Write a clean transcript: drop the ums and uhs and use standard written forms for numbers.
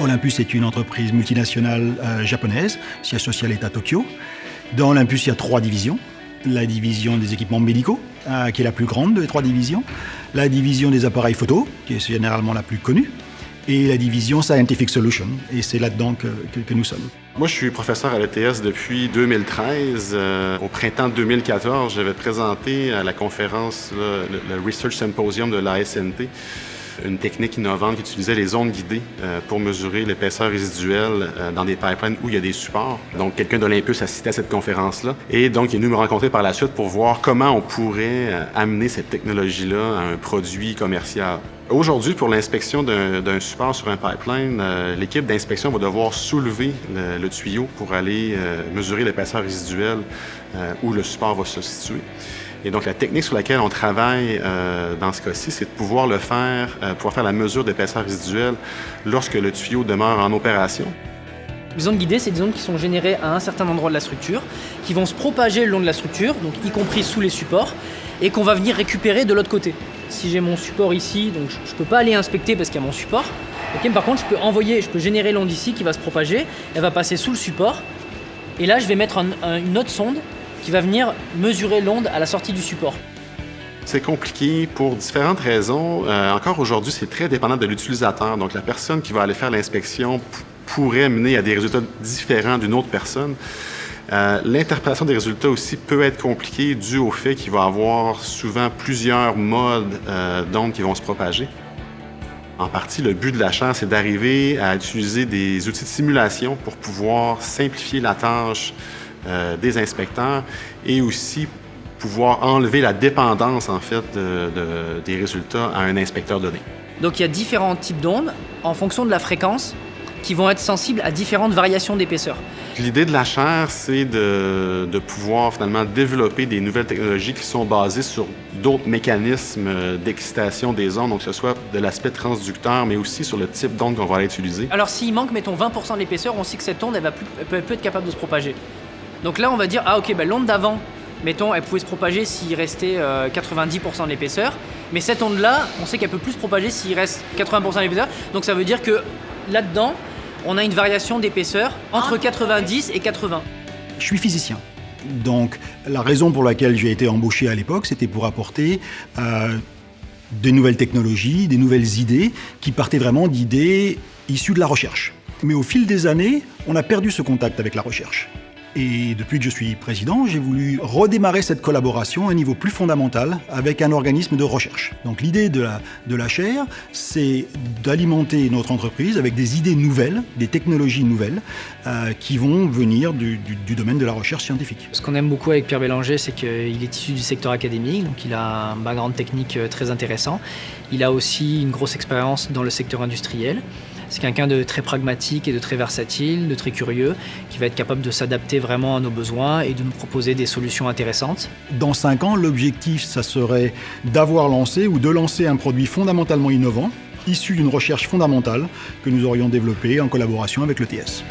Olympus est une entreprise multinationale japonaise, siège social est à Tokyo. Dans Olympus, il y a 3 divisions. La division des équipements médicaux, qui est la plus grande des 3 divisions. La division des appareils photo, qui est généralement la plus connue. Et la division Scientific Solutions. Et c'est là-dedans que nous sommes. Moi, je suis professeur à l'ETS depuis 2013. Au printemps 2014, j'avais présenté à la conférence, le Research Symposium de l'ASNT, une technique innovante qui utilisait les ondes guidées pour mesurer l'épaisseur résiduelle dans des pipelines où il y a des supports. Donc, quelqu'un d'Olympus assistait à cette conférence-là. Et donc, il est venu me rencontrer par la suite pour voir comment on pourrait amener cette technologie-là à un produit commercial. Aujourd'hui, pour l'inspection d'un support sur un pipeline, l'équipe d'inspection va devoir soulever le tuyau pour aller mesurer l'épaisseur résiduelle où le support va se situer. Et donc, la technique sur laquelle on travaille dans ce cas-ci, c'est de pouvoir faire la mesure d'épaisseur résiduelle lorsque le tuyau demeure en opération. Les ondes guidées, c'est des ondes qui sont générées à un certain endroit de la structure, qui vont se propager le long de la structure, donc y compris sous les supports, et qu'on va venir récupérer de l'autre côté. Si j'ai mon support ici, donc je ne peux pas aller inspecter parce qu'il y a mon support. Okay, par contre, je peux générer l'onde ici qui va se propager, elle va passer sous le support, et là, je vais mettre une autre sonde qui va venir mesurer l'onde à la sortie du support. C'est compliqué pour différentes raisons. Encore aujourd'hui, c'est très dépendant de l'utilisateur. Donc, la personne qui va aller faire l'inspection pourrait mener à des résultats différents d'une autre personne. L'interprétation des résultats aussi peut être compliquée dû au fait qu'il va y avoir souvent plusieurs modes d'ondes qui vont se propager. En partie, le but de la chaire, c'est d'arriver à utiliser des outils de simulation pour pouvoir simplifier la tâche des inspecteurs et aussi pouvoir enlever la dépendance, en fait, des résultats à un inspecteur donné. Donc, il y a différents types d'ondes en fonction de la fréquence qui vont être sensibles à différentes variations d'épaisseur. L'idée de la chaire, c'est de pouvoir finalement développer des nouvelles technologies qui sont basées sur d'autres mécanismes d'excitation des ondes, donc que ce soit de l'aspect transducteur, mais aussi sur le type d'onde qu'on va aller utiliser. Alors s'il manque, mettons, 20% de l'épaisseur, on sait que cette onde, elle peut être capable de se propager. Donc là, on va dire, ah ok, l'onde d'avant, mettons, elle pouvait se propager s'il restait 90% de l'épaisseur, mais cette onde-là, on sait qu'elle peut plus se propager s'il reste 80% de l'épaisseur, donc ça veut dire que là-dedans, on a une variation d'épaisseur entre 90 et 80. Je suis physicien. Donc, la raison pour laquelle j'ai été embauché à l'époque, c'était pour apporter des nouvelles technologies, des nouvelles idées qui partaient vraiment d'idées issues de la recherche. Mais au fil des années, on a perdu ce contact avec la recherche. Et depuis que je suis président, j'ai voulu redémarrer cette collaboration à un niveau plus fondamental avec un organisme de recherche. Donc l'idée de la chaire, c'est d'alimenter notre entreprise avec des idées nouvelles, des technologies nouvelles qui vont venir du domaine de la recherche scientifique. Ce qu'on aime beaucoup avec Pierre Bélanger, c'est qu'il est issu du secteur académique, donc il a un background technique très intéressant. Il a aussi une grosse expérience dans le secteur industriel. C'est quelqu'un de très pragmatique et de très versatile, de très curieux, qui va être capable de s'adapter vraiment à nos besoins et de nous proposer des solutions intéressantes. Dans 5 ans, l'objectif, ça serait d'avoir lancé ou de lancer un produit fondamentalement innovant, issu d'une recherche fondamentale que nous aurions développée en collaboration avec l'ETS.